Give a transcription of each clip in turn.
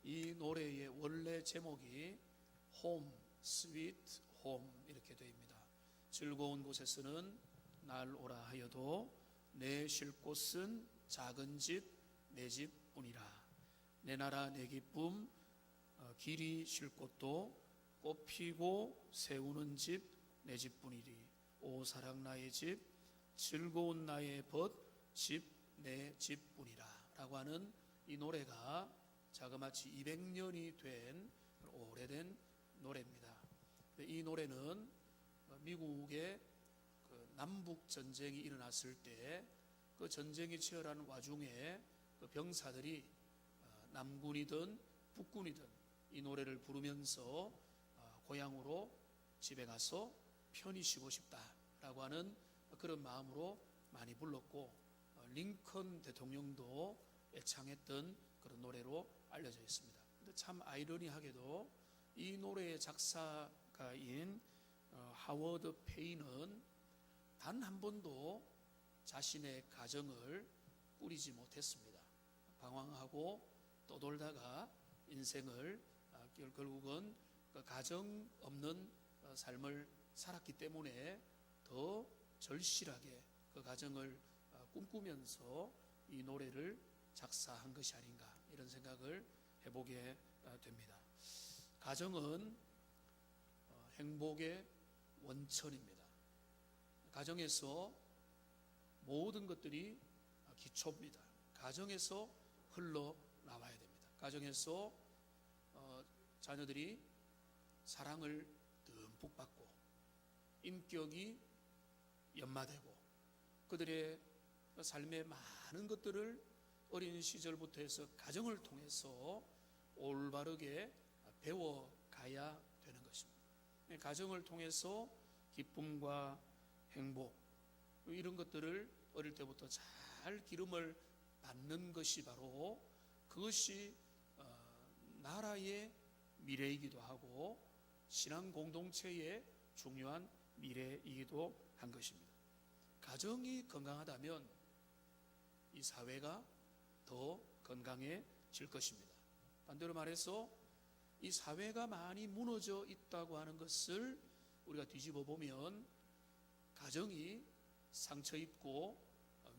이 노래의 원래 제목이 홈, 스위트 홈 이렇게 되어입니다. 즐거운 곳에서는 날 오라 하여도 내 쉴 곳은 작은 집, 내 집뿐이라. 내 나라 내 기쁨, 길이 쉴 곳도 꽃 피고 세우는 집, 내 집뿐이리. 오 사랑 나의 집, 즐거운 나의 벗, 집, 내 집뿐이라 라고 하는 이 노래가 자그마치 200년이 된 오래된 노래입니다. 이 노래는 미국의 남북 전쟁이 일어났을 때 그 전쟁이 치열한 와중에 그 병사들이 남군이든 북군이든 이 노래를 부르면서 고향으로 집에 가서 편히 쉬고 싶다라고 하는 그런 마음으로 많이 불렀고, 링컨 대통령도 애창했던 그런 노래로 알려져 있습니다. 근데 참 아이러니하게도 이 노래의 작사가인 하워드 페이는 단 한 번도 자신의 가정을 꾸리지 못했습니다. 방황하고 떠돌다가 인생을 결국은 가정 없는 삶을 살았기 때문에 더 절실하게 그 가정을 꿈꾸면서 이 노래를 작사한 것이 아닌가, 이런 생각을 해보게 됩니다. 가정은 행복의 원천입니다. 가정에서 모든 것들이 기초입니다. 가정에서 흘러나와야 됩니다. 가정에서 자녀들이 사랑을 듬뿍 받고 인격이 연마되고 그들의 삶의 많은 것들을 어린 시절부터 해서 가정을 통해서 올바르게 배워가야 되는 것입니다. 가정을 통해서 기쁨과 행복, 이런 것들을 어릴 때부터 잘 기름을 받는 것이 바로 그것이 나라의 미래이기도 하고 신앙 공동체의 중요한 미래이기도 한 것입니다. 가정이 건강하다면 이 사회가 더 건강해질 것입니다. 반대로 말해서 이 사회가 많이 무너져 있다고 하는 것을 우리가 뒤집어 보면 가정이 상처 입고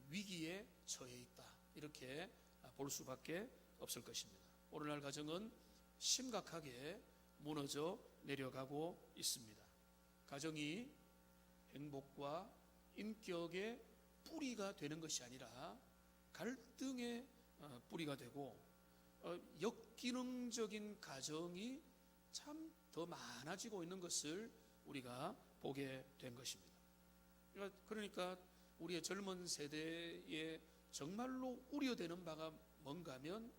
위기에 처해 있다, 이렇게 볼 수밖에 없을 것입니다. 오늘날 가정은 심각하게 무너져 내려가고 있습니다. 가정이 행복과 인격의 뿌리가 되는 것이 아니라 갈등의 뿌리가 되고 역기능적인 가정이 참 더 많아지고 있는 것을 우리가 보게 된 것입니다. 그러니까 우리의 젊은 세대에 정말로 우려되는 바가 뭔가 하면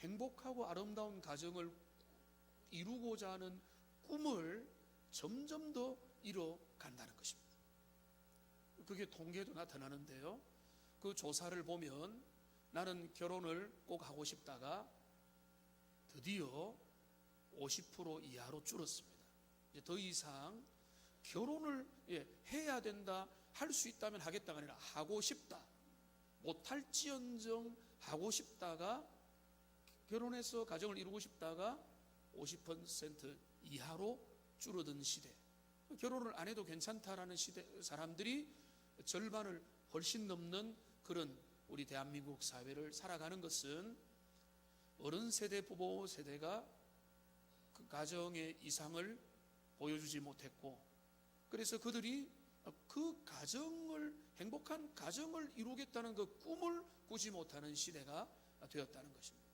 행복하고 아름다운 가정을 이루고자 하는 꿈을 점점 더 이뤄간다는 것입니다. 그게 통계도 나타나는데요, 그 조사를 보면 나는 결혼을 꼭 하고 싶다가 드디어 50% 이하로 줄었습니다. 이제 더 이상 결혼을 해야 된다, 할 수 있다면 하겠다가 아니라 하고 싶다, 못할지언정 하고 싶다가, 결혼해서 가정을 이루고 싶다가 50% 이하로 줄어든 시대, 결혼을 안 해도 괜찮다라는 시대, 사람들이 절반을 훨씬 넘는 그런 우리 대한민국 사회를 살아가는 것은 어른 세대, 부모 세대가 그 가정의 이상을 보여주지 못했고, 그래서 그들이 그 가정을, 행복한 가정을 이루겠다는 그 꿈을 꾸지 못하는 시대가 되었다는 것입니다.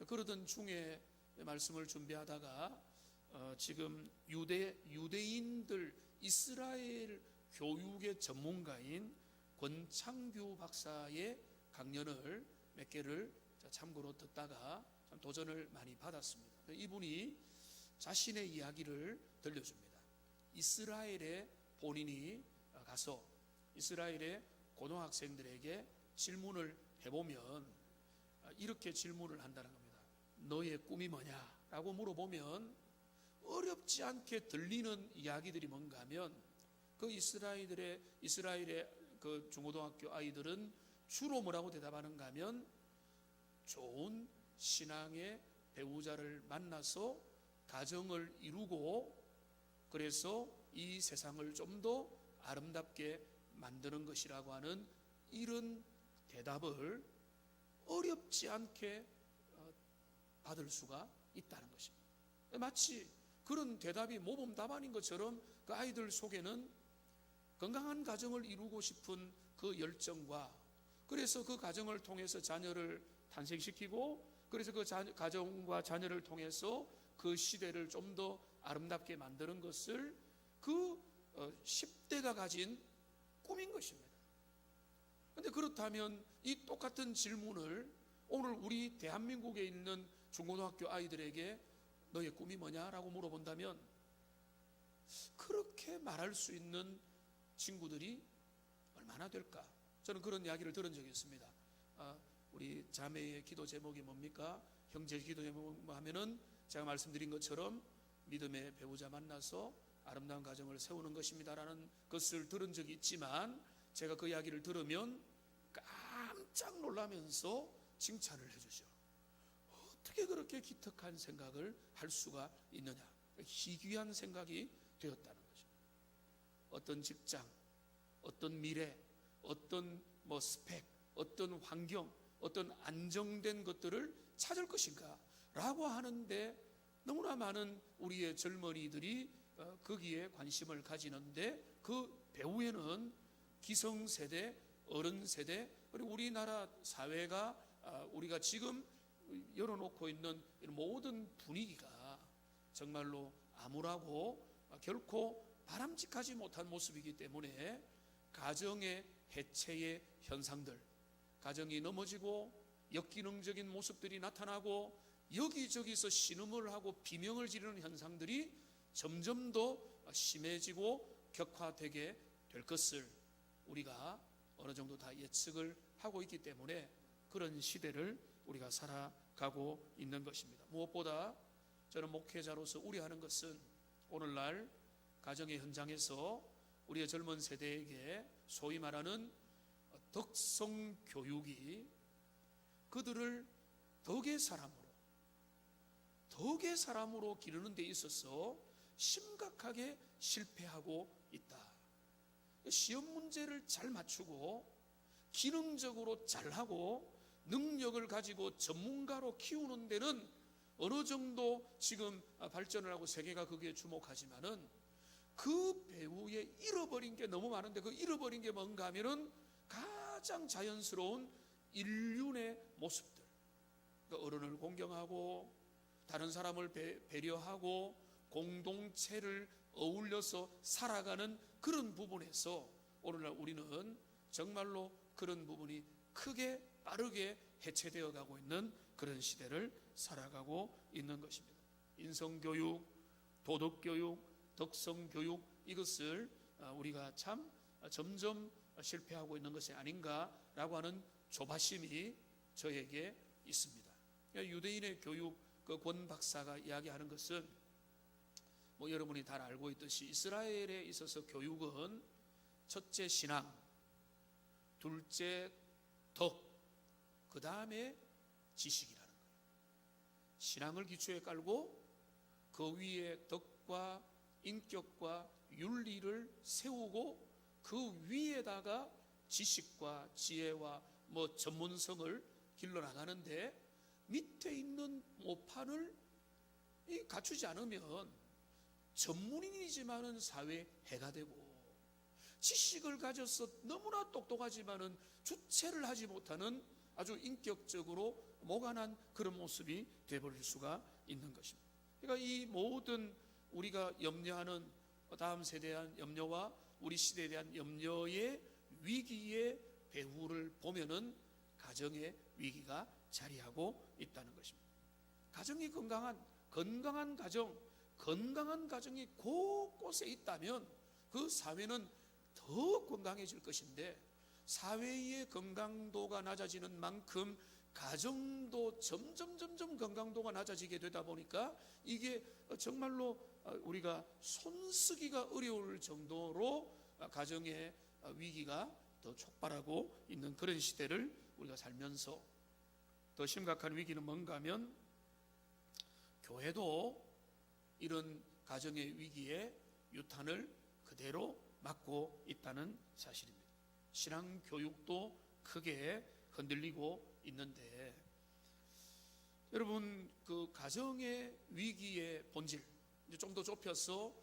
그러던 중에 말씀을 준비하다가 지금 유대인들 이스라엘 교육의 전문가인 권창규 박사의 강연을 몇 개를 참고로 듣다가 참 도전을 많이 받았습니다. 이분이 자신의 이야기를 들려줍니다. 이스라엘에 본인이 가서 이스라엘의 고등학생들에게 질문을 해보면 이렇게 질문을 한다는 겁니다. 너의 꿈이 뭐냐? 라고 물어보면 어렵지 않게 들리는 이야기들이 뭔가 하면 그 이스라엘의 그 중고등학교 아이들은 주로 뭐라고 대답하는가 하면 좋은 신앙의 배우자를 만나서 가정을 이루고 그래서 이 세상을 좀 더 아름답게 만드는 것이라고 하는 이런 대답을 어렵지 않게 받을 수가 있다는 것입니다. 마치 그런 대답이 모범 답안인 것처럼 그 아이들 속에는 건강한 가정을 이루고 싶은 그 열정과 그래서 그 가정을 통해서 자녀를 탄생시키고 그래서 그 가정과 자녀를 통해서 그 시대를 좀 더 아름답게 만드는 것을 그 10대가 가진 꿈인 것입니다. 그런데 그렇다면 이 똑같은 질문을 오늘 우리 대한민국에 있는 중고등학교 아이들에게 너의 꿈이 뭐냐라고 물어본다면 그렇게 말할 수 있는 친구들이 얼마나 될까? 저는 그런 이야기를 들은 적이 있습니다. 우리 자매의 기도 제목이 뭡니까? 형제 기도 제목 하면은 제가 말씀드린 것처럼 믿음의 배우자 만나서 아름다운 가정을 세우는 것입니다라는 것을 들은 적이 있지만 제가 그 이야기를 들으면 깜짝 놀라면서 칭찬을 해주죠. 어떻게 그렇게 기특한 생각을 할 수가 있느냐? 희귀한 생각이 되었다는 거죠. 어떤 직장, 어떤 미래, 어떤 스펙, 어떤 환경, 어떤 안정된 것들을 찾을 것인가? 라고 하는데 너무나 많은 우리의 젊은이들이 거기에 관심을 가지는데 그 배후에는 기성세대, 어른세대, 그리고 우리나라 사회가 우리가 지금 열어놓고 있는 모든 분위기가 정말로 암울하고 결코 바람직하지 못한 모습이기 때문에 가정의 해체의 현상들, 가정이 넘어지고 역기능적인 모습들이 나타나고 여기저기서 신음을 하고 비명을 지르는 현상들이 점점 더 심해지고 격화되게 될 것을 우리가 어느 정도 다 예측을 하고 있기 때문에 그런 시대를 우리가 살아가고 있는 것입니다. 무엇보다 저는 목회자로서 우려하는 것은 오늘날 가정의 현장에서 우리의 젊은 세대에게 소위 말하는 덕성 교육이 그들을 덕의 사람으로 기르는 데 있어서 심각하게 실패하고 있다. 시험 문제를 잘 맞추고 기능적으로 잘하고 능력을 가지고 전문가로 키우는 데는 어느 정도 지금 발전을 하고 세계가 거기에 주목하지만은 그 배후에 잃어버린 게 너무 많은데 그 잃어버린 게 뭔가 하면은 가장 자연스러운 인륜의 모습들, 그러니까 어른을 공경하고 다른 사람을 배려하고 공동체를 어울려서 살아가는 그런 부분에서 오늘날 우리는 정말로 그런 부분이 크게 빠르게 해체되어 가고 있는 그런 시대를 살아가고 있는 것입니다. 인성교육, 도덕교육, 덕성교육 이것을 우리가 참 점점 실패하고 있는 것이 아닌가라고 하는 조바심이 저에게 있습니다. 유대인의 교육 그 권 박사가 이야기하는 것은 여러분이 다 알고 있듯이 이스라엘에 있어서 교육은 첫째 신앙, 둘째 덕, 그 다음에 지식이라는 거예요. 신앙을 기초에 깔고 그 위에 덕과 인격과 윤리를 세우고 그 위에다가 지식과 지혜와 전문성을 길러나가는데 밑에 있는 모판을 갖추지 않으면 전문인이지만은 사회에 해가 되고 지식을 가져서 너무나 똑똑하지만은 주체를 하지 못하는 아주 인격적으로 모간한 그런 모습이 되어버릴 수가 있는 것입니다. 그러니까 이 모든 우리가 염려하는 다음 세대에 대한 염려와 우리 시대에 대한 염려의 위기의 배후를 보면은 가정의 위기가 자리하고 있다는 것입니다. 가정이 건강한 가정이 곳곳에 있다면 그 사회는 더 건강해질 것인데 사회의 건강도가 낮아지는 만큼 가정도 점점 건강도가 낮아지게 되다 보니까 이게 정말로 우리가 손쓰기가 어려울 정도로 가정의 위기가 더 촉발하고 있는 그런 시대를 우리가 살면서 더 심각한 위기는 뭔가 하면 교회도 이런 가정의 위기에 유탄을 그대로 맞고 있다는 사실입니다. 신앙 교육도 크게 흔들리고 있는데, 여러분, 그 가정의 위기의 본질, 좀 더 좁혀서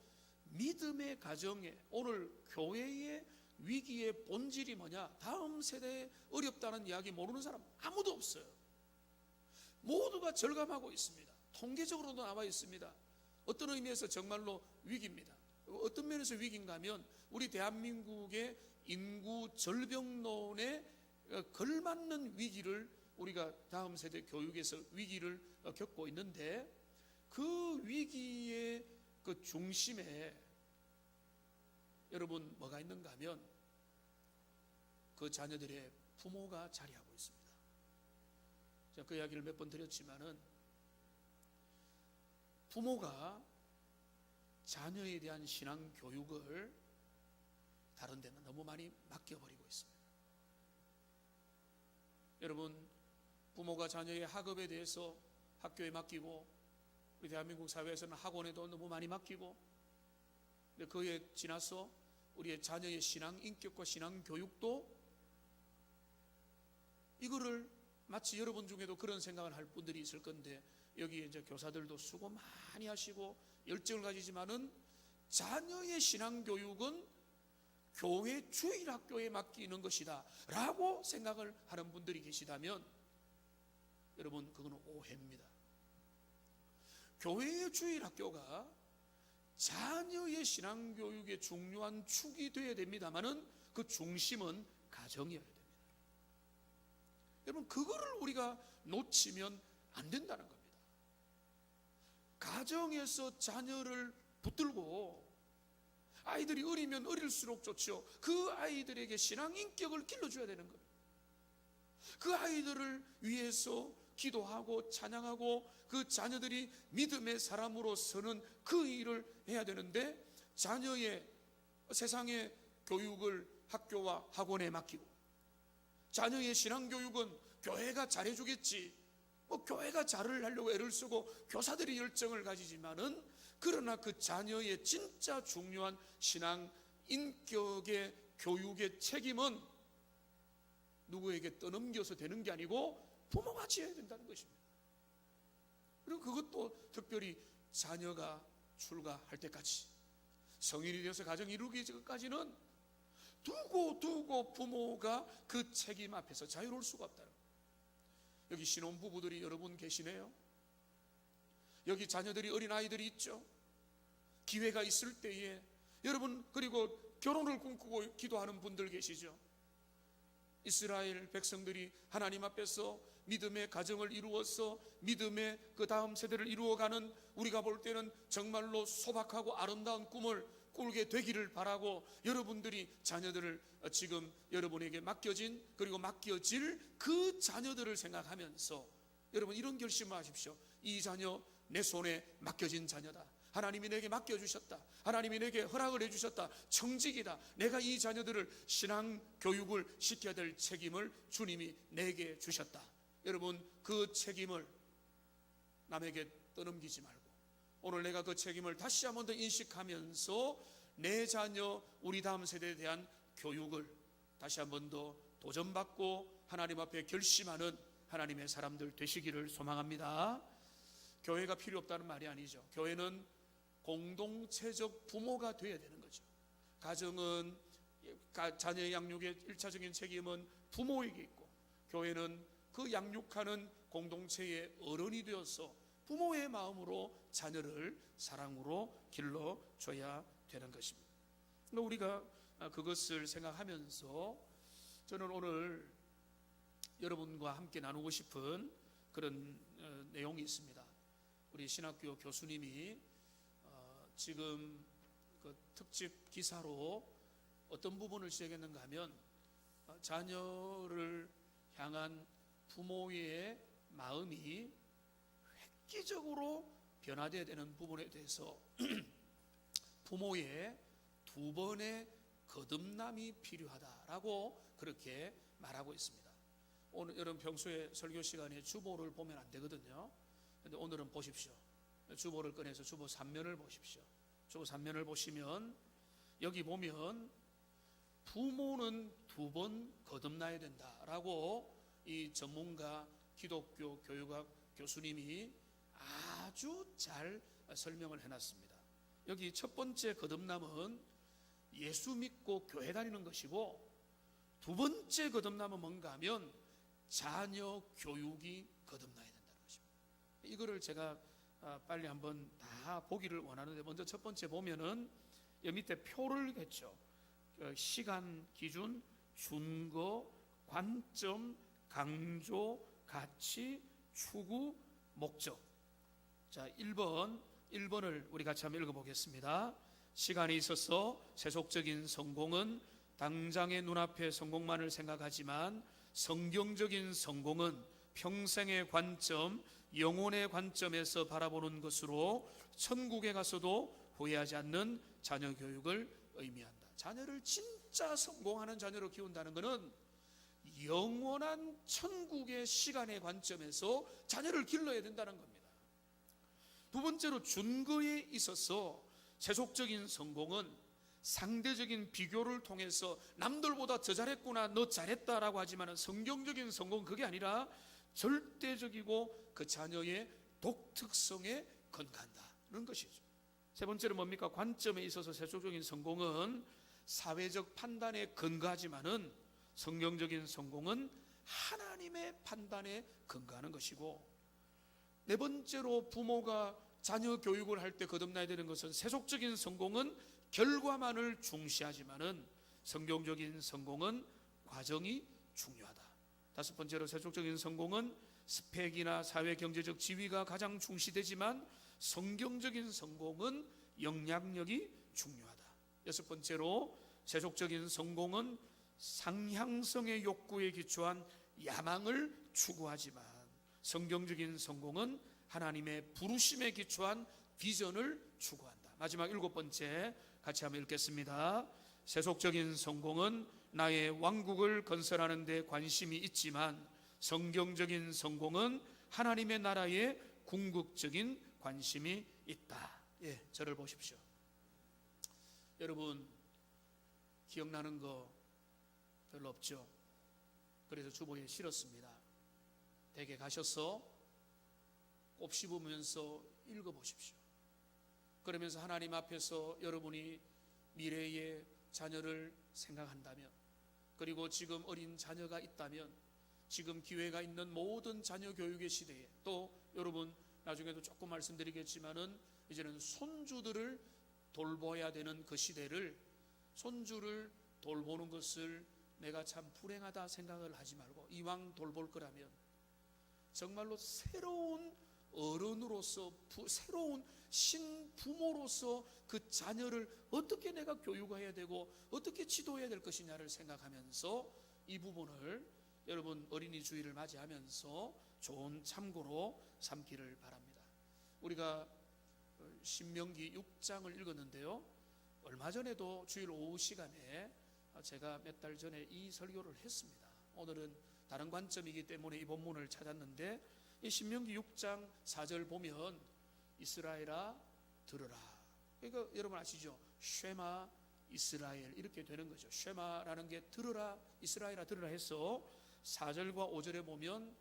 믿음의 가정에, 오늘 교회의 위기의 본질이 뭐냐? 다음 세대에 어렵다는 이야기 모르는 사람 아무도 없어요. 모두가 절감하고 있습니다. 통계적으로도 나와 있습니다. 어떤 의미에서 정말로 위기입니다. 어떤 면에서 위기인가 하면 우리 대한민국의 인구 절벽론에 걸맞는 위기를 우리가 다음 세대 교육에서 위기를 겪고 있는데, 그 위기의 그 중심에 여러분 뭐가 있는가 하면 그 자녀들의 부모가 자리하고 있습니다. 제가 그 이야기를 몇 번 드렸지만은, 부모가 자녀에 대한 신앙 교육을 다른 데는 너무 많이 맡겨버리고 있습니다. 여러분, 부모가 자녀의 학업에 대해서 학교에 맡기고, 우리 대한민국 사회에서는 학원에도 너무 많이 맡기고, 근데 그에 지나서 우리의 자녀의 신앙 인격과 신앙 교육도, 이거를 마치 여러분 중에도 그런 생각을 할 분들이 있을 건데, 여기 이제 교사들도 수고 많이 하시고 열정을 가지지만은 자녀의 신앙 교육은 교회 주일학교에 맡기는 것이다 라고 생각을 하는 분들이 계시다면, 여러분, 그건 오해입니다. 교회의 주일학교가 자녀의 신앙 교육의 중요한 축이 되어야 됩니다만은 그 중심은 가정이어야 됩니다. 여러분, 그거를 우리가 놓치면 안 된다는 겁니다. 가정에서 자녀를 붙들고, 아이들이 어리면 어릴수록 좋죠. 그 아이들에게 신앙 인격을 길러줘야 되는 겁니다. 그 아이들을 위해서 기도하고 찬양하고 그 자녀들이 믿음의 사람으로서는 그 일을 해야 되는데, 자녀의 세상의 교육을 학교와 학원에 맡기고, 자녀의 신앙 교육은 교회가 잘해주겠지, 교회가 잘을 하려고 애를 쓰고 교사들이 열정을 가지지만은, 그러나 그 자녀의 진짜 중요한 신앙 인격의 교육의 책임은 누구에게 떠넘겨서 되는 게 아니고 부모가 지어야 된다는 것입니다. 그리고 그것도 특별히 자녀가 출가할 때까지, 성인이 되어서 가정 이루기 전까지는 두고 부모가 그 책임 앞에서 자유로울 수가 없다는 거예요. 여기 신혼부부들이 여러분 계시네요. 여기 자녀들이, 어린아이들이 있죠. 기회가 있을 때에 여러분, 그리고 결혼을 꿈꾸고 기도하는 분들 계시죠. 이스라엘 백성들이 하나님 앞에서 믿음의 가정을 이루어서 믿음의 그 다음 세대를 이루어가는, 우리가 볼 때는 정말로 소박하고 아름다운 꿈을 꿀게 되기를 바라고, 여러분들이 자녀들을 지금 여러분에게 맡겨진, 그리고 맡겨질 그 자녀들을 생각하면서 여러분 이런 결심을 하십시오. 이 자녀 내 손에 맡겨진 자녀다. 하나님이 내게 맡겨주셨다. 하나님이 내게 허락을 해주셨다. 청직이다. 내가 이 자녀들을 신앙 교육을 시켜야 될 책임을 주님이 내게 주셨다. 여러분, 그 책임을 남에게 떠넘기지 말고, 오늘 내가 그 책임을 다시 한번 더 인식하면서 내 자녀, 우리 다음 세대에 대한 교육을 다시 한번 더 도전받고 하나님 앞에 결심하는 하나님의 사람들 되시기를 소망합니다. 교회가 필요 없다는 말이 아니죠. 교회는 공동체적 부모가 되어야 되는 거죠. 가정은, 자녀의 양육의 1차적인 책임은 부모에게 있고, 교회는 그 양육하는 공동체의 어른이 되어서 부모의 마음으로 자녀를 사랑으로 길러줘야 되는 것입니다. 우리가 그것을 생각하면서 저는 오늘 여러분과 함께 나누고 싶은 그런 내용이 있습니다. 우리 신학교 교수님이 지금 그 특집 기사로 어떤 부분을 시작했는가 하면, 자녀를 향한 부모의 마음이 획기적으로 변화되어야 되는 부분에 대해서 부모의 2번의 거듭남이 필요하다라고 그렇게 말하고 있습니다. 오늘 여러분 평소에 설교 시간에 주보를 보면 안 되거든요. 근데 오늘은 보십시오. 주보를 꺼내서 주보 3면을 보십시오. 주보 3면을 보시면 여기 보면 부모는 2번 거듭나야 된다라고 이 전문가 기독교 교육학 교수님이 아주 잘 설명을 해놨습니다. 여기 첫 번째 거듭남은 예수 믿고 교회 다니는 것이고, 2번째 거듭남은 뭔가 하면 자녀 교육이 거듭나야 된다는 것입니다. 이거를 제가 빨리 한번 다 보기를 원하는데, 먼저 첫 번째 보면은 여기 밑에 표를 했죠. 시간, 기준, 준거, 관점, 강조, 가치, 추구, 목적. 자, 1번을 우리 같이 한번 읽어보겠습니다. 시간이 있어서 세속적인 성공은 당장의 눈앞의 성공만을 생각하지만, 성경적인 성공은 평생의 관점, 영혼의 관점에서 바라보는 것으로 천국에 가서도 후회하지 않는 자녀 교육을 의미한다. 자녀를 진짜 성공하는 자녀로 키운다는 것은 영원한 천국의 시간의 관점에서 자녀를 길러야 된다는 겁니다. 2번째로 준거에 있어서 세속적인 성공은 상대적인 비교를 통해서 남들보다 더 잘했구나, 너 잘했다라고 하지만, 성경적인 성공은 그게 아니라 절대적이고 그 자녀의 독특성에 근거한다는 것이죠. 세 번째로 뭡니까? 관점에 있어서 세속적인 성공은 사회적 판단에 근거하지만은 성경적인 성공은 하나님의 판단에 근거하는 것이고, 네 번째로 부모가 자녀 교육을 할 때 거듭나야 되는 것은 세속적인 성공은 결과만을 중시하지만은 성경적인 성공은 과정이 중요하다. 다섯 번째로 세속적인 성공은 스펙이나 사회 경제적 지위가 가장 중시되지만 성경적인 성공은 영향력이 중요하다. 여섯 번째로 세속적인 성공은 상향성의 욕구에 기초한 야망을 추구하지만 성경적인 성공은 하나님의 부르심에 기초한 비전을 추구한다. 마지막 7번째 같이 한번 읽겠습니다. 세속적인 성공은 나의 왕국을 건설하는 데 관심이 있지만 성경적인 성공은 하나님의 나라에 궁극적인 관심이 있다. 예, 저를 보십시오. 여러분 기억나는 거 별로 없죠? 그래서 주보에 실었습니다. 댁에 가셔서 꼭 씹으면서 읽어보십시오. 그러면서 하나님 앞에서 여러분이 미래의 자녀를 생각한다면, 그리고 지금 어린 자녀가 있다면, 지금 기회가 있는 모든 자녀 교육의 시대에, 또 여러분 나중에도 조금 말씀드리겠지만은 이제는 손주들을 돌봐야 되는 그 시대를, 손주를 돌보는 것을 내가 참 불행하다 생각을 하지 말고, 이왕 돌볼 거라면 정말로 새로운 어른으로서, 새로운 신부모로서 그 자녀를 어떻게 내가 교육해야 되고 어떻게 지도해야 될 것이냐를 생각하면서 이 부분을 여러분 어린이 주일을 맞이하면서 좋은 참고로 삼기를 바랍니다. 우리가 신명기 6장을 읽었는데요, 얼마 전에도 주일 오후 시간에 제가 몇 달 전에 이 설교를 했습니다. 오늘은 다른 관점이기 때문에 이 본문을 찾았는데, 이 신명기 6장 4절 보면 이스라엘아 들으라. 그러니까 여러분 아시죠? 쉐마 이스라엘 이렇게 되는 거죠. 쉐마라는 게 들으라, 이스라엘아 들으라 해서 4절과 5절에 보면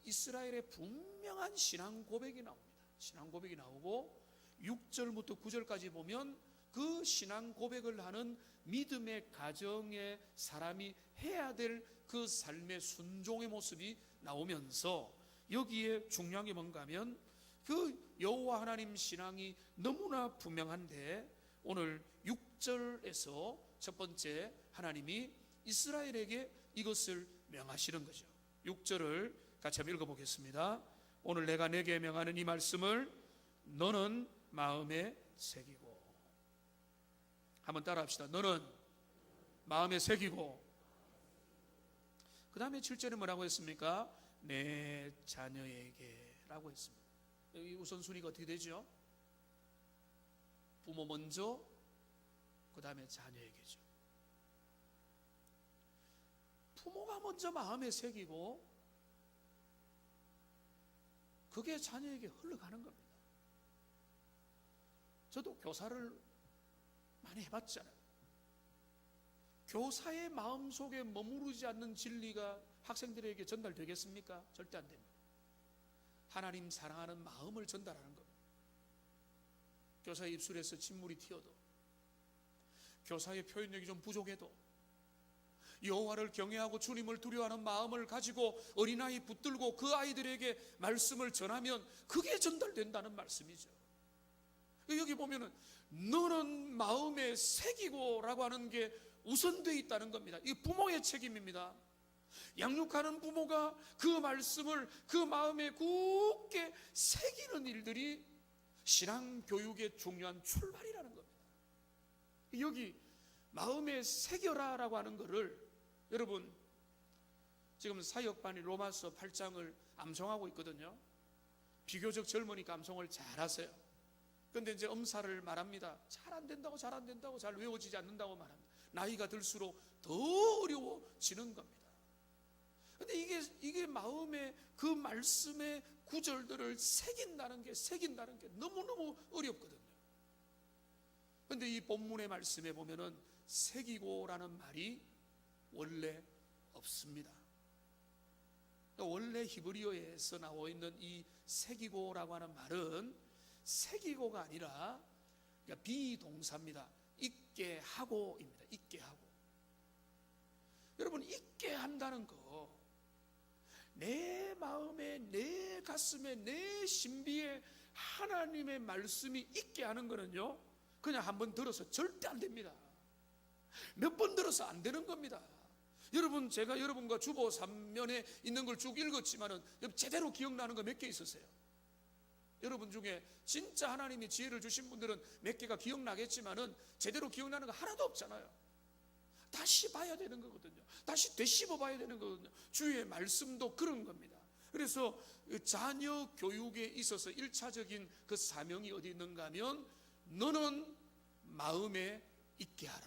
이스라엘의 분명한 신앙 고백이 나옵니다. 신앙 고백이 나오고 6절부터 9절까지 보면 그 신앙 고백을 하는 믿음의 가정의 사람이 해야 될 그 삶의 순종의 모습이 나오면서, 여기에 중요한 게 뭔가 하면 그 여호와 하나님 신앙이 너무나 분명한데, 오늘 6절에서 첫 번째 하나님이 이스라엘에게 이것을 명하시는 거죠. 6절을 같이 한번 읽어보겠습니다. 오늘 내가 내게 명하는 이 말씀을 너는 마음에 새기고, 한번 따라합시다. 너는 마음에 새기고, 그 다음에 7절에 뭐라고 했습니까? 내 자녀에게 라고 했습니다. 여기 우선순위가 어떻게 되죠? 부모 먼저, 그 다음에 자녀에게죠. 부모가 먼저 마음에 새기고 그게 자녀에게 흘러가는 겁니다. 저도 교사를 많이 해봤잖아요. 교사의 마음속에 머무르지 않는 진리가 학생들에게 전달되겠습니까? 절대 안 됩니다. 하나님 사랑하는 마음을 전달하는 겁니다. 교사의 입술에서 침물이 튀어도, 교사의 표현력이 좀 부족해도, 여호와를 경외하고 주님을 두려워하는 마음을 가지고 어린아이 붙들고 그 아이들에게 말씀을 전하면 그게 전달된다는 말씀이죠. 여기 보면은 너는 마음에 새기고라고 하는 게 우선되어 있다는 겁니다. 이 부모의 책임입니다. 양육하는 부모가 그 말씀을 그 마음에 굳게 새기는 일들이 신앙교육의 중요한 출발이라는 겁니다. 여기 마음에 새겨라라고 하는 것을 여러분 지금 사역반이 로마서 8장을 암송하고 있거든요. 비교적 젊으니까 암송을 잘하세요. 그런데 이제 엄사를 말합니다. 잘 안 된다고 잘 외워지지 않는다고 말합니다. 나이가 들수록 더 어려워지는 겁니다. 그런데 이게 마음에 그 말씀의 구절들을 새긴다는 게 너무너무 어렵거든요. 그런데 이 본문의 말씀에 보면은 새기고라는 말이 원래 없습니다. 원래 히브리어에서 나와 있는 이 새기고라고 하는 말은 새기고가 아니라 비동사입니다. 있게 하고입니다. 있게 하고. 여러분, 있게 한다는 거, 내 마음에, 내 가슴에, 내 신비에 하나님의 말씀이 있게 하는 거는요, 그냥 한번 들어서 절대 안 됩니다. 몇 번 들어서 안 되는 겁니다. 여러분, 제가 여러분과 주보 3면에 있는 걸 쭉 읽었지만은 제대로 기억나는 거 몇 개 있으세요? 여러분 중에 진짜 하나님이 지혜를 주신 분들은 몇 개가 기억나겠지만은 제대로 기억나는 거 하나도 없잖아요. 다시 봐야 되는 거거든요. 다시 되씹어 봐야 되는 거거든요. 주의 말씀도 그런 겁니다. 그래서 자녀 교육에 있어서 1차적인 그 사명이 어디 있는가 하면 너는 마음에 있게 하라.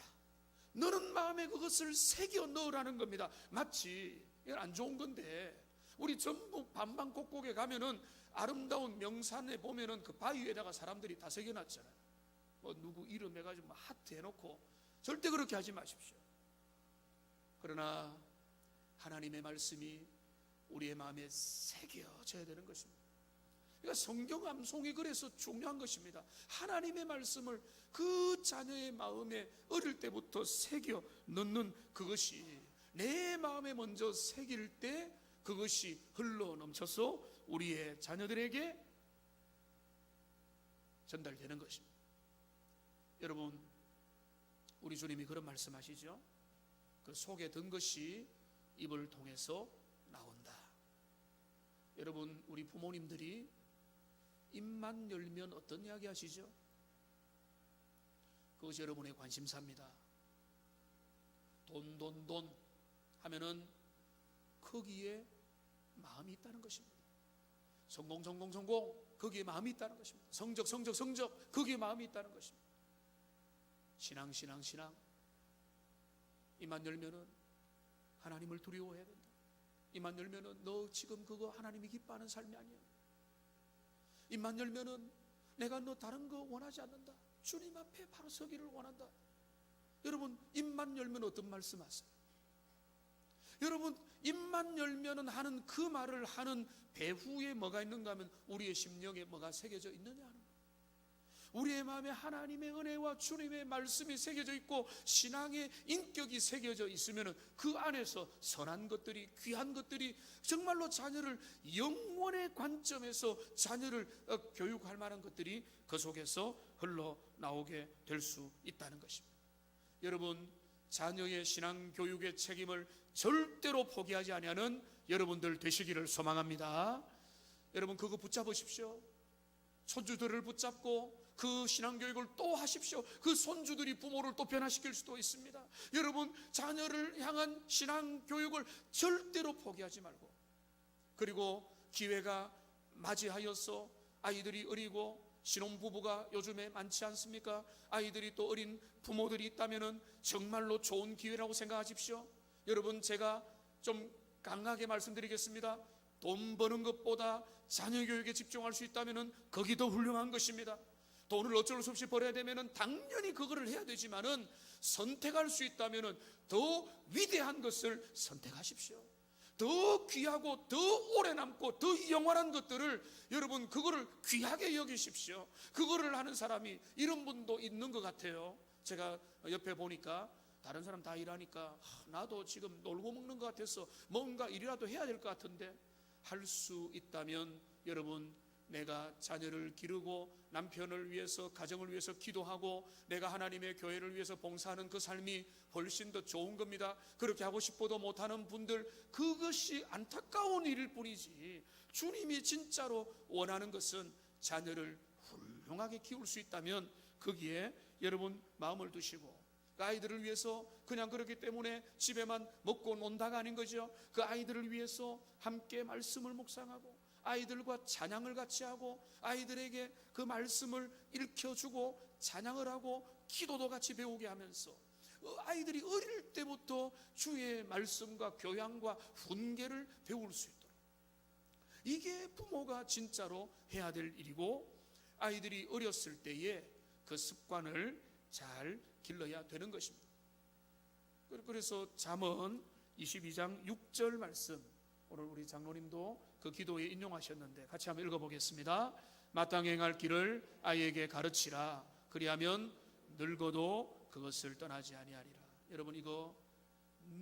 너는 마음에 그것을 새겨 넣으라는 겁니다. 마치 이건 안 좋은 건데 우리 전북 반방곡곡에 가면은 아름다운 명산에 보면은 그 바위 위에다가 사람들이 다 새겨놨잖아요. 뭐 누구 이름 해가지고 뭐 하트 해놓고. 절대 그렇게 하지 마십시오. 그러나 하나님의 말씀이 우리의 마음에 새겨져야 되는 것입니다. 그러니까 성경 암송이 그래서 중요한 것입니다. 하나님의 말씀을 그 자녀의 마음에 어릴 때부터 새겨 넣는 그것이 내 마음에 먼저 새길 때 그것이 흘러 넘쳐서 우리의 자녀들에게 전달되는 것입니다. 여러분, 우리 주님이 그런 말씀하시죠. 그 속에 든 것이 입을 통해서 나온다. 여러분, 우리 부모님들이 입만 열면 어떤 이야기 하시죠? 그것이 여러분의 관심사입니다. 돈 하면은 거기에 마음이 있다는 것입니다. 성공 거기에 마음이 있다는 것입니다. 성적 거기에 마음이 있다는 것입니다. 신앙 입만 열면은 하나님을 두려워해야 된다. 입만 열면은 너 지금 그거 하나님이 기뻐하는 삶이 아니야. 입만 열면은 내가 너 다른 거 원하지 않는다. 주님 앞에 바로 서기를 원한다. 여러분, 입만 열면 어떤 말씀하세요? 여러분, 입만 열면은 하는 그 말을 하는 배후에 뭐가 있는가 하면 우리의 심령에 뭐가 새겨져 있느냐 하는 거예요. 우리의 마음에 하나님의 은혜와 주님의 말씀이 새겨져 있고 신앙의 인격이 새겨져 있으면 그 안에서 선한 것들이, 귀한 것들이 정말로 자녀를 영원의 관점에서 자녀를 교육할 만한 것들이 그 속에서 흘러나오게 될 수 있다는 것입니다. 여러분, 자녀의 신앙 교육의 책임을 절대로 포기하지 아니하는 여러분들 되시기를 소망합니다. 여러분, 그거 붙잡으십시오. 손주들을 붙잡고 그 신앙교육을 또 하십시오. 그 손주들이 부모를 또 변화시킬 수도 있습니다. 여러분, 자녀를 향한 신앙교육을 절대로 포기하지 말고, 그리고 기회가 맞이하여서 아이들이 어리고 신혼부부가 요즘에 많지 않습니까? 아이들이 또 어린 부모들이 있다면 정말로 좋은 기회라고 생각하십시오. 여러분, 제가 좀 강하게 말씀드리겠습니다. 돈 버는 것보다 자녀 교육에 집중할 수 있다면 거기 더 훌륭한 것입니다. 돈을 어쩔 수 없이 벌어야 되면 당연히 그거를 해야 되지만은 선택할 수 있다면 더 위대한 것을 선택하십시오. 더 귀하고 더 오래 남고 더 영원한 것들을 여러분 그거를 귀하게 여기십시오. 그거를 하는 사람이 이런 분도 있는 것 같아요. 제가 옆에 보니까 다른 사람 다 일하니까 나도 지금 놀고 먹는 것 같아서 뭔가 일이라도 해야 될 것 같은데, 할 수 있다면 여러분 내가 자녀를 기르고 남편을 위해서 가정을 위해서 기도하고 내가 하나님의 교회를 위해서 봉사하는 그 삶이 훨씬 더 좋은 겁니다. 그렇게 하고 싶어도 못하는 분들, 그것이 안타까운 일일 뿐이지 주님이 진짜로 원하는 것은 자녀를 훌륭하게 키울 수 있다면 거기에 여러분 마음을 두시고, 그 아이들을 위해서 그냥 그렇기 때문에 집에만 먹고 논다가 아닌 거죠. 그 아이들을 위해서 함께 말씀을 묵상하고 아이들과 찬양을 같이 하고 아이들에게 그 말씀을 읽혀주고 찬양을 하고 기도도 같이 배우게 하면서 아이들이 어릴 때부터 주의 말씀과 교양과 훈계를 배울 수 있도록, 이게 부모가 진짜로 해야 될 일이고, 아이들이 어렸을 때에 그 습관을 잘 길러야 되는 것입니다. 그래서 잠언 22장 6절 말씀, 오늘 우리 장로님도 그 기도에 인용하셨는데 같이 한번 읽어보겠습니다. 마땅히 행할 길을 아이에게 가르치라. 그리하면 늙어도 그것을 떠나지 아니하리라. 여러분 이거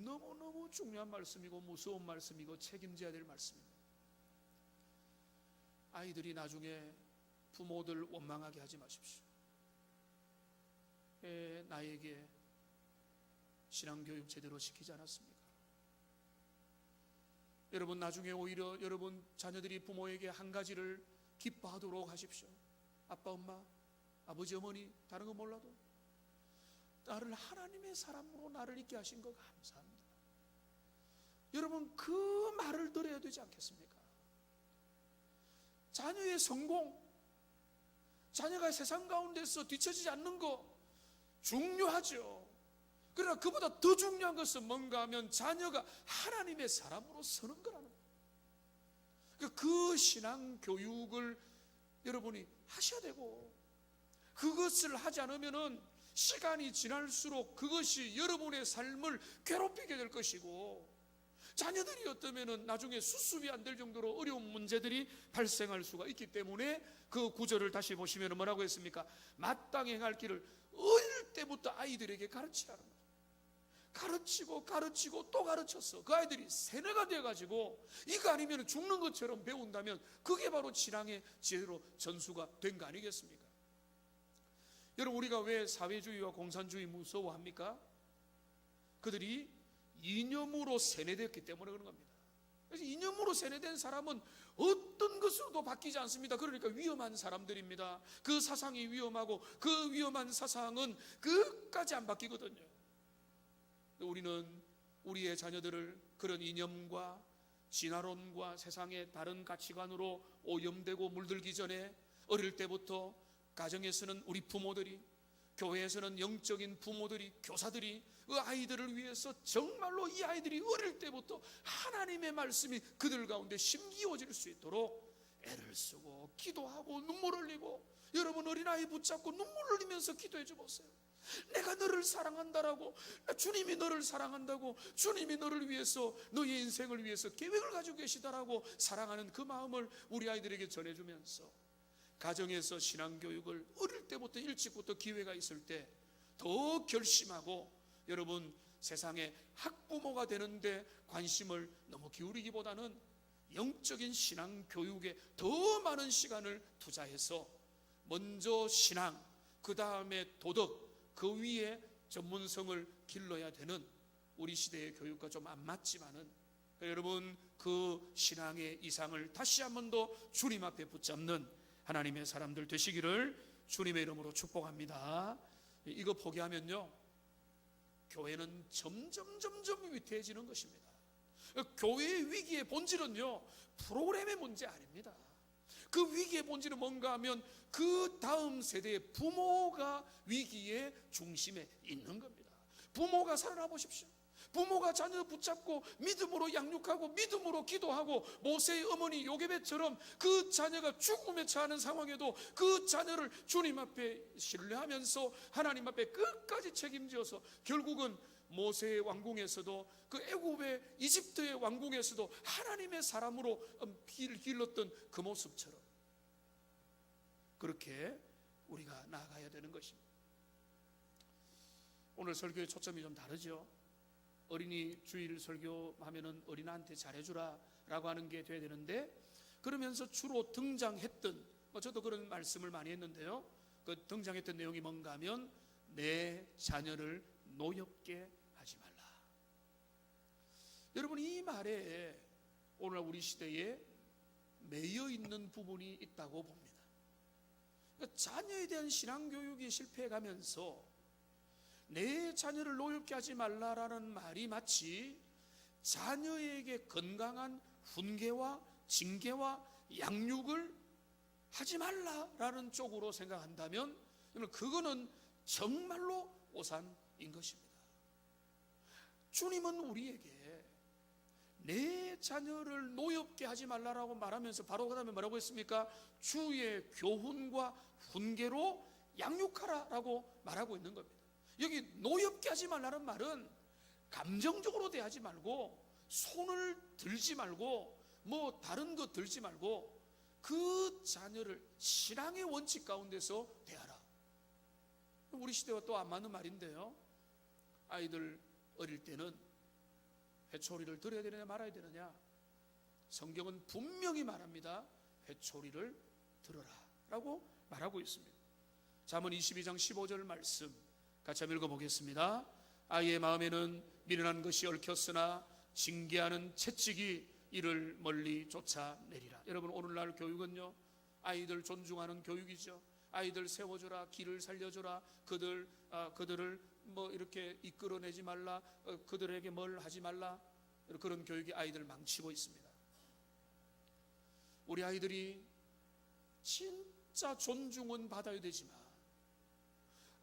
너무너무 중요한 말씀이고 무서운 말씀이고 책임져야 될 말씀입니다. 아이들이 나중에 부모들 원망하게 하지 마십시오. 나에게 신앙교육 제대로 시키지 않았습니까? 여러분 나중에 오히려 여러분 자녀들이 부모에게 한 가지를 기뻐하도록 하십시오. 아빠 엄마 아버지 어머니 다른 거 몰라도 나를 하나님의 사람으로 나를 있게 하신 거 감사합니다. 여러분 그 말을 들어야 되지 않겠습니까? 자녀의 성공, 자녀가 세상 가운데서 뒤처지지 않는 거 중요하죠. 그러나 그보다 더 중요한 것은 뭔가 하면 자녀가 하나님의 사람으로 서는 거라는 거예요. 그 신앙 교육을 여러분이 하셔야 되고, 그것을 하지 않으면은 시간이 지날수록 그것이 여러분의 삶을 괴롭히게 될 것이고, 자녀들이 어떠면은 나중에 수습이 안 될 정도로 어려운 문제들이 발생할 수가 있기 때문에 그 구절을 다시 보시면 뭐라고 했습니까? 마땅히 행할 길을 어릴 때부터 아이들에게 가르치라는 거예요. 가르치고 또 가르쳤어. 그 아이들이 세뇌가 되어가지고 이거 아니면 죽는 것처럼 배운다면 그게 바로 신앙의 제대로 전수가 된 거 아니겠습니까? 여러분 우리가 왜 사회주의와 공산주의 무서워합니까? 그들이 이념으로 세뇌되었기 때문에 그런 겁니다. 그래서 이념으로 세뇌된 사람은 어떤 것으로도 바뀌지 않습니다. 그러니까 위험한 사람들입니다. 그 사상이 위험하고 그 위험한 사상은 끝까지 안 바뀌거든요. 우리는 우리의 자녀들을 그런 이념과 진화론과 세상의 다른 가치관으로 오염되고 물들기 전에 어릴 때부터 가정에서는 우리 부모들이, 교회에서는 영적인 부모들이, 교사들이 그 아이들을 위해서 정말로 이 아이들이 어릴 때부터 하나님의 말씀이 그들 가운데 심기어질 수 있도록 애를 쓰고 기도하고 눈물 흘리고, 여러분 어린아이 붙잡고 눈물 흘리면서 기도해 주보세요. 내가 너를 사랑한다라고, 주님이 너를 사랑한다고, 주님이 너를 위해서 너의 인생을 위해서 계획을 가지고 계시다라고 사랑하는 그 마음을 우리 아이들에게 전해주면서 가정에서 신앙교육을 어릴 때부터 일찍부터 기회가 있을 때 더 결심하고, 여러분 세상에 학부모가 되는데 관심을 너무 기울이기보다는 영적인 신앙교육에 더 많은 시간을 투자해서 먼저 신앙, 그 다음에 도덕, 그 위에 전문성을 길러야 되는 우리 시대의 교육과 좀 안 맞지만은, 여러분 그 신앙의 이상을 다시 한 번 더 주님 앞에 붙잡는 하나님의 사람들 되시기를 주님의 이름으로 축복합니다. 이거 포기하면요 교회는 점점 위태해지는 것입니다. 교회의 위기의 본질은요 프로그램의 문제 아닙니다. 그 위기의 본질은 뭔가 하면 그 다음 세대의 부모가 위기의 중심에 있는 겁니다. 부모가 살아나 보십시오. 부모가 자녀 붙잡고 믿음으로 양육하고 믿음으로 기도하고 모세의 어머니 요게벳처럼 그 자녀가 죽음에 처하는 상황에도 그 자녀를 주님 앞에 신뢰하면서 하나님 앞에 끝까지 책임져서 결국은 모세의 왕궁에서도 그 애굽의 이집트의 왕궁에서도 하나님의 사람으로 길을 길렀던 그 모습처럼 그렇게 우리가 나아가야 되는 것입니다. 오늘 설교의 초점이 좀 다르죠. 어린이 주일 설교하면은 어린아한테 잘해주라 라고 하는 게 돼야 되는데, 그러면서 주로 등장했던 저도 그런 말씀을 많이 했는데요, 그 등장했던 내용이 뭔가 하면 내 자녀를 노엽게 하지 말라. 여러분, 이 말에 오늘 우리 시대에 매여 있는 부분이 있다고 봅니다. 그러니까 자녀에 대한 신앙교육이 실패해가면서 내 자녀를 노엽게 하지 말라라는 말이 마치 자녀에게 건강한 훈계와 징계와 양육을 하지 말라라는 쪽으로 생각한다면 그거는 정말로 오산인 것입니다. 주님은 우리에게 내 자녀를 노엽게 하지 말라라고 말하면서 바로 그 다음에 뭐라고 했습니까? 주의 교훈과 훈계로 양육하라라고 말하고 있는 겁니다. 여기 노엽게 하지 말라는 말은 감정적으로 대하지 말고, 손을 들지 말고, 뭐 다른 거 들지 말고 그 자녀를 신앙의 원칙 가운데서 대하라. 우리 시대와 또 안 맞는 말인데요, 아이들 어릴 때는 회초리를 들어야 되느냐 말아야 되느냐? 성경은 분명히 말합니다. 회초리를 들어라 라고 말하고 있습니다. 잠언 22장 15절 말씀 같이 한번 읽어보겠습니다. 아이의 마음에는 미련한 것이 얽혔으나 징계하는 채찍이 이를 멀리 쫓아내리라. 여러분, 오늘날 교육은요, 아이들 존중하는 교육이죠. 아이들 세워줘라, 길을 살려줘라, 그들을 뭐 이렇게 이끌어내지 말라, 그들에게 뭘 하지 말라, 그런 교육이 아이들을 망치고 있습니다. 우리 아이들이 진짜 존중은 받아야 되지만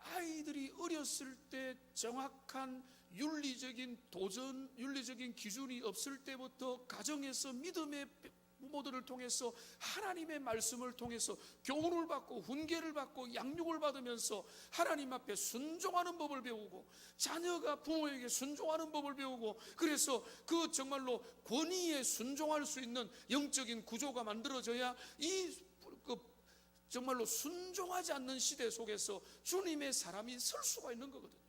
아이들이 어렸을 때 정확한 윤리적인 기준이 없을 때부터 가정에서 믿음의 부모들을 통해서 하나님의 말씀을 통해서 교훈을 받고 훈계를 받고 양육을 받으면서 하나님 앞에 순종하는 법을 배우고, 자녀가 부모에게 순종하는 법을 배우고, 그래서 그 정말로 권위에 순종할 수 있는 영적인 구조가 만들어져야 정말로 순종하지 않는 시대 속에서 주님의 사람이 설 수가 있는 거거든요.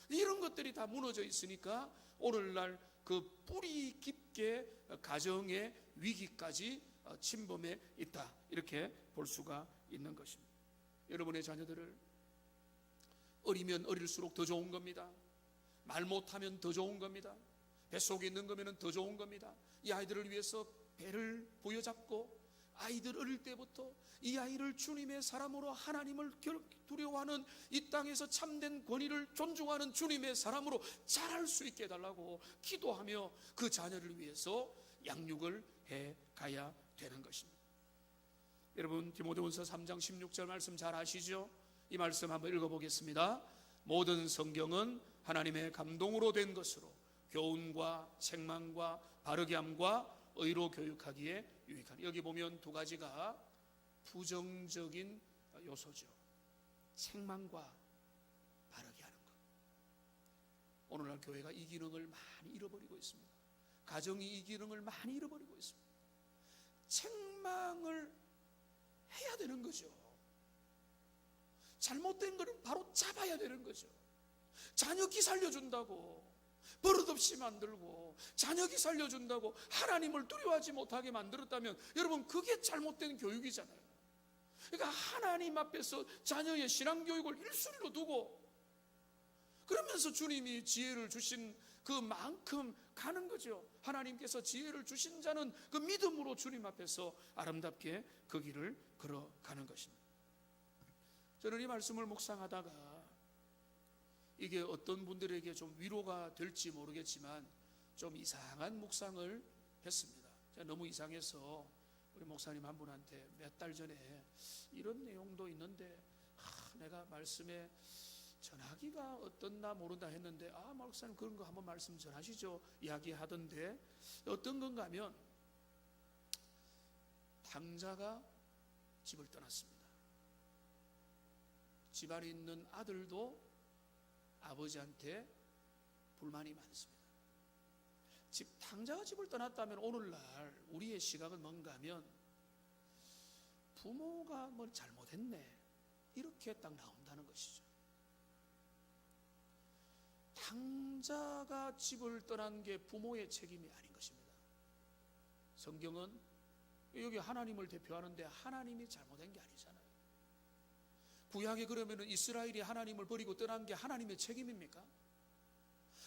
이런 것들이 다 무너져 있으니까 오늘날 그 뿌리 깊게 가정의 위기까지 침범해 있다, 이렇게 볼 수가 있는 것입니다. 여러분의 자녀들을 어리면 어릴수록 더 좋은 겁니다. 말 못하면 더 좋은 겁니다. 뱃속에 있는 거면 더 좋은 겁니다. 이 아이들을 위해서 배를 부여잡고 아이들 어릴 때부터 이 아이를 주님의 사람으로, 하나님을 두려워하는, 이 땅에서 참된 권위를 존중하는 주님의 사람으로 자랄 수 있게 해달라고 기도하며 그 자녀를 위해서 양육을 해 가야 되는 것입니다. 여러분, 디모데후서 3장 16절 말씀 잘 아시죠? 이 말씀 한번 읽어보겠습니다. 모든 성경은 하나님의 감동으로 된 것으로 교훈과 책망과 바르게 함과 의로 교육하기에 유익하니. 여기 보면 두 가지가 부정적인 요소죠. 책망과 바르게 하는 것. 오늘날 교회가 이 기능을 많이 잃어버리고 있습니다. 가정이 이 기능을 많이 잃어버리고 있습니다. 책망을 해야 되는 거죠. 잘못된 거는 바로 잡아야 되는 거죠. 자녀 기 살려준다고 버릇없이 만들고, 자녀 기 살려준다고 하나님을 두려워하지 못하게 만들었다면 여러분, 그게 잘못된 교육이잖아요. 그러니까 하나님 앞에서 자녀의 신앙교육을 1순위로 두고, 그러면서 주님이 지혜를 주신 그만큼 가는 거죠. 하나님께서 지혜를 주신 자는 그 믿음으로 주님 앞에서 아름답게 그 길을 걸어가는 것입니다. 저는 이 말씀을 묵상하다가 이게 어떤 분들에게 좀 위로가 될지 모르겠지만 좀 이상한 묵상을 했습니다. 제가 너무 이상해서 우리 목사님 한 분한테 몇 달 전에 이런 내용도 있는데 내가 말씀에 전하기가 어떻나 모른다 했는데, 목사님 그런 거 한번 말씀 전하시죠 이야기하던데, 어떤 건가 하면 당자가 집을 떠났습니다. 집안에 있는 아들도 아버지한테 불만이 많습니다. 당자가 집을 떠났다면 오늘날 우리의 시각은 뭔가 하면 부모가 뭘 잘못했네, 이렇게 딱 나온다는 것이죠. 당자가 집을 떠난 게 부모의 책임이 아닌 것입니다. 성경은 여기 하나님을 대표하는데 하나님이 잘못한 게 아니잖아요. 구약에 그러면 이스라엘이 하나님을 버리고 떠난 게 하나님의 책임입니까?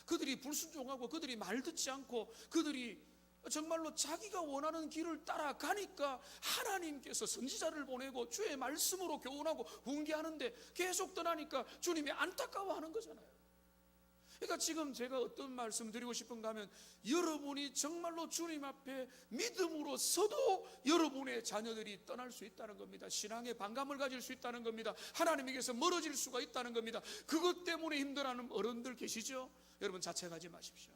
그들이 불순종하고 그들이 말 듣지 않고 그들이 정말로 자기가 원하는 길을 따라가니까 하나님께서 선지자를 보내고 주의 말씀으로 교훈하고 훈계하는데 계속 떠나니까 주님이 안타까워하는 거잖아요. 그러니까 지금 제가 어떤 말씀 드리고 싶은가 하면, 여러분이 정말로 주님 앞에 믿음으로 서도 여러분의 자녀들이 떠날 수 있다는 겁니다. 신앙에 반감을 가질 수 있다는 겁니다. 하나님에게서 멀어질 수가 있다는 겁니다. 그것 때문에 힘들어하는 어른들 계시죠? 여러분 자책하지 마십시오.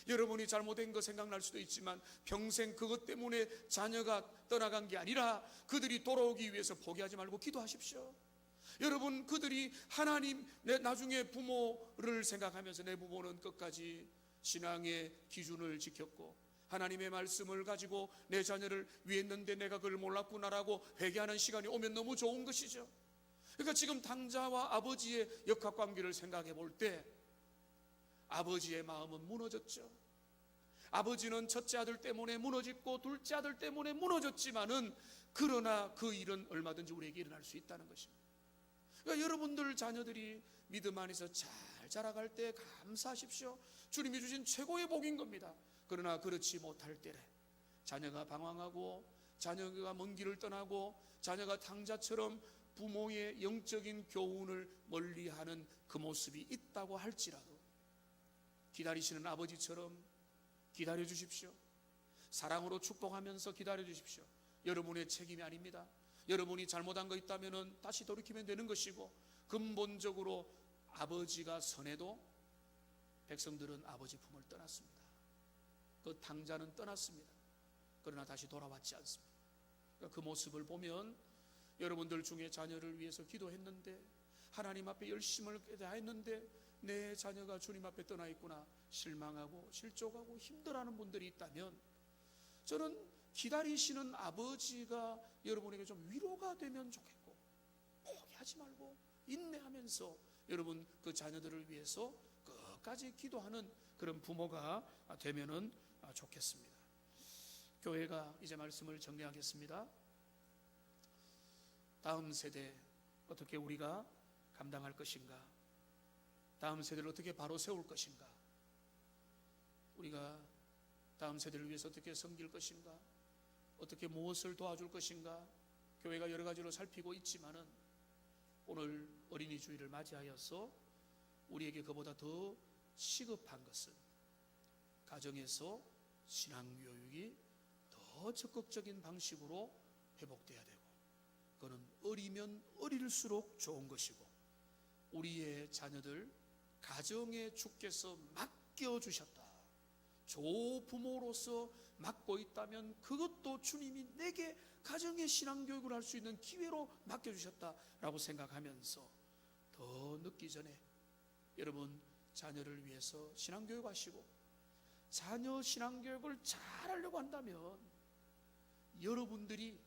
여러분이 잘못된 거 생각날 수도 있지만 평생 그것 때문에 자녀가 떠나간 게 아니라 그들이 돌아오기 위해서 포기하지 말고 기도하십시오. 여러분, 그들이 하나님, 나중에 부모를 생각하면서 내 부모는 끝까지 신앙의 기준을 지켰고 하나님의 말씀을 가지고 내 자녀를 위했는데 내가 그걸 몰랐구나라고 회개하는 시간이 오면 너무 좋은 것이죠. 그러니까 지금 당자와 아버지의 역학관계를 생각해 볼 때 아버지의 마음은 무너졌죠. 아버지는 첫째 아들 때문에 무너졌고 둘째 아들 때문에 무너졌지만은, 그러나 그 일은 얼마든지 우리에게 일어날 수 있다는 것입니다. 그러니까 여러분들 자녀들이 믿음 안에서 잘 자라갈 때 감사하십시오. 주님이 주신 최고의 복인 겁니다. 그러나 그렇지 못할 때에 자녀가 방황하고 자녀가 먼 길을 떠나고 자녀가 당자처럼 부모의 영적인 교훈을 멀리하는 그 모습이 있다고 할지라도 기다리시는 아버지처럼 기다려 주십시오. 사랑으로 축복하면서 기다려 주십시오. 여러분의 책임이 아닙니다. 여러분이 잘못한 거 있다면 다시 돌이키면 되는 것이고, 근본적으로 아버지가 선해도 백성들은 아버지 품을 떠났습니다. 그 당자는 떠났습니다. 그러나 다시 돌아왔지 않습니다. 그러니까 그 모습을 보면 여러분들 중에 자녀를 위해서 기도했는데, 하나님 앞에 열심을 다했는데 내 자녀가 주님 앞에 떠나 있구나, 실망하고 실족하고 힘들어하는 분들이 있다면, 저는 기다리시는 아버지가 여러분에게 좀 위로가 되면 좋겠고, 포기하지 말고 인내하면서 여러분 그 자녀들을 위해서 끝까지 기도하는 그런 부모가 되면은 좋겠습니다. 교회가 이제 말씀을 정리하겠습니다. 다음 세대 어떻게 우리가 감당할 것인가? 다음 세대를 어떻게 바로 세울 것인가? 우리가 다음 세대를 위해서 어떻게 섬길 것인가? 어떻게 무엇을 도와줄 것인가? 교회가 여러 가지로 살피고 있지만은 오늘 어린이 주일을 맞이하여서 우리에게 그보다 더 시급한 것은 가정에서 신앙교육이 더 적극적인 방식으로 회복돼야 되고, 그거는 어리면 어릴수록 좋은 것이고, 우리의 자녀들 가정에 주께서 맡겨주셨다, 조부모로서 맡고 있다면 그것도 주님이 내게 가정의 신앙교육을 할 수 있는 기회로 맡겨주셨다라고 생각하면서 더 늦기 전에 여러분 자녀를 위해서 신앙교육하시고, 자녀 신앙교육을 잘하려고 한다면 여러분들이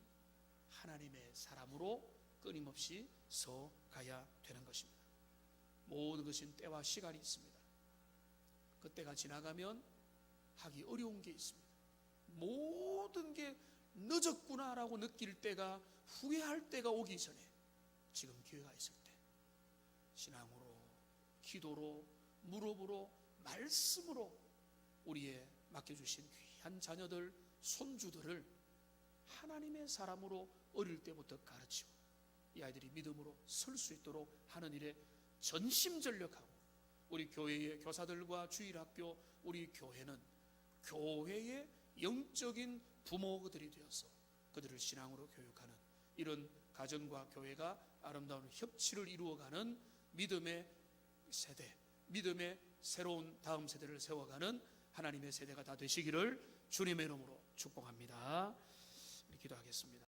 하나님의 사람으로 끊임없이 서가야 되는 것입니다. 모든 것은 때와 시간이 있습니다. 그때가 지나가면 하기 어려운 게 있습니다. 모든 게 늦었구나라고 느낄 때가, 후회할 때가 오기 전에 지금 기회가 있을 때 신앙으로, 기도로, 무릎으로, 말씀으로 우리의 맡겨주신 귀한 자녀들, 손주들을 하나님의 사람으로 어릴 때부터 가르치고 이 아이들이 믿음으로 설 수 있도록 하는 일에 전심전력하고, 우리 교회의 교사들과 주일학교, 우리 교회는 교회의 영적인 부모들이 되어서 그들을 신앙으로 교육하는 이런 가정과 교회가 아름다운 협치를 이루어가는 믿음의 세대, 믿음의 새로운 다음 세대를 세워가는 하나님의 세대가 다 되시기를 주님의 이름으로 축복합니다. 기도하겠습니다.